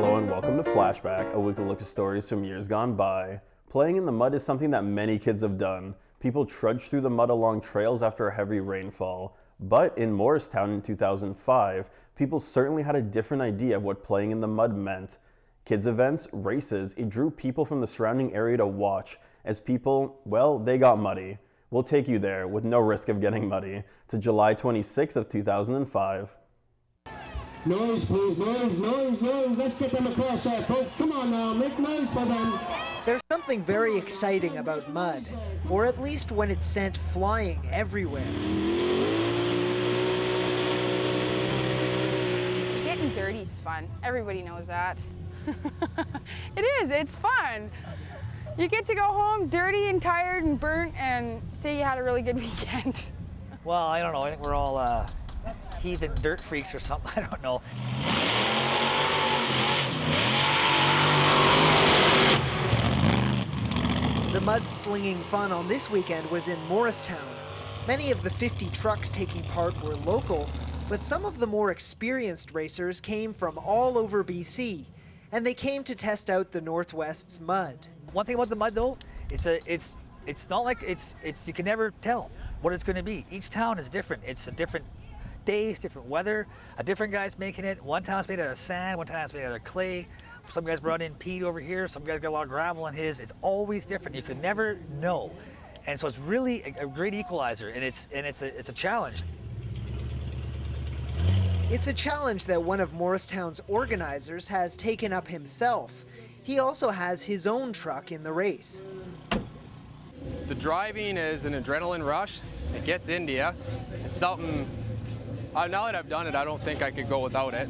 Hello and welcome to Flashback, a weekly look at stories from years gone by. Playing in the mud is something that many kids have done. People trudge through the mud along trails after a heavy rainfall. But in Morristown in 2005, people certainly had a different idea of what playing in the mud meant. Kids events, races, it drew people from the surrounding area to watch as people, well, they got muddy. We'll take you there, with no risk of getting muddy, to July 26th of 2005. Noise, please, noise. Let's get them across there, folks. Come on now, make noise for them. There's something very exciting about mud, or at least when it's sent flying everywhere. Getting dirty is fun. Everybody knows that. It is, it's fun. You get to go home dirty and tired and burnt and say you had a really good weekend. Well, I don't know. I think we're all heathen dirt freaks or something. I don't know. The mud-slinging fun on this weekend was in Morristown. Many of the 50 trucks taking part were local, but some of the more experienced racers came from all over BC, and they came to test out the Northwest's mud. One thing about the mud, though, it's not like it's you can never tell what it's going to be. Each town is different. It's a different days, different weather. A different guy's making it. One town's made out of sand. One town's made out of clay. Some guys brought in peat over here. Some guys got a lot of gravel in his. It's always different. You can never know, and so it's really a great equalizer. And it's a challenge. It's a challenge that one of Morristown's organizers has taken up himself. He also has his own truck in the race. The driving is an adrenaline rush. It gets into you. It's something, now that I've done it, I don't think I could go without it.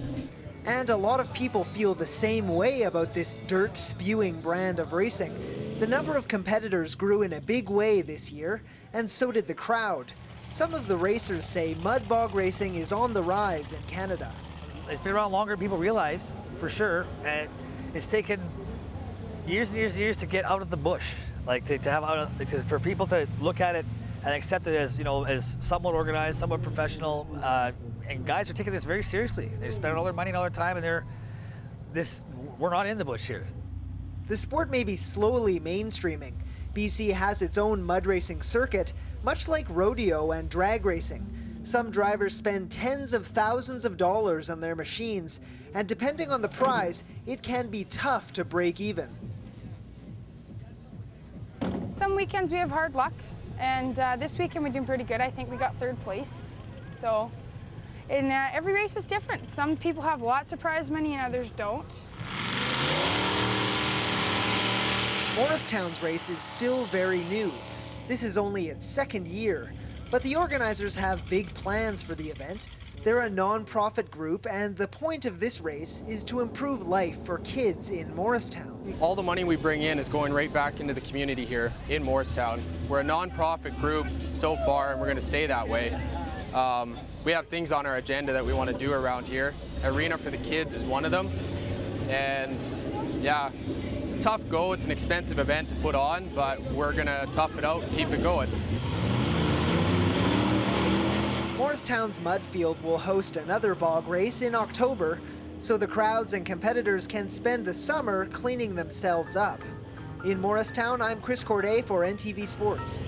And a lot of people feel the same way about this dirt-spewing brand of racing. The number of competitors grew in a big way this year, and so did the crowd. Some of the racers say mud bog racing is on the rise in Canada. It's been around longer than people realize, for sure, and it's taken years and years and years to get out of the bush, like for people to look at it and accept it as, as somewhat organized, somewhat professional, and guys are taking this very seriously. They're spending all their money and all their time, and we're not in the bush here. The sport may be slowly mainstreaming. BC has its own mud racing circuit, much like rodeo and drag racing. Some drivers spend tens of thousands of dollars on their machines, and depending on the prize, it can be tough to break even. Some weekends we have hard luck, and this weekend we're doing pretty good. I think we got third place. So, and every race is different. Some people have lots of prize money and others don't. Morristown's race is still very new. This is only its second year, but the organizers have big plans for the event. They're a non-profit group, and the point of this race is to improve life for kids in Morristown. All the money we bring in is going right back into the community here in Morristown. We're a non-profit group so far, and we're going to stay that way. We have things on our agenda that we want to do around here. Arena for the Kids is one of them, and yeah, it's a tough go. It's an expensive event to put on, but we're going to tough it out and keep it going. Morristown's mud field will host another bog race in October, so the crowds and competitors can spend the summer cleaning themselves up. In Morristown, I'm Corday for NTV Sports.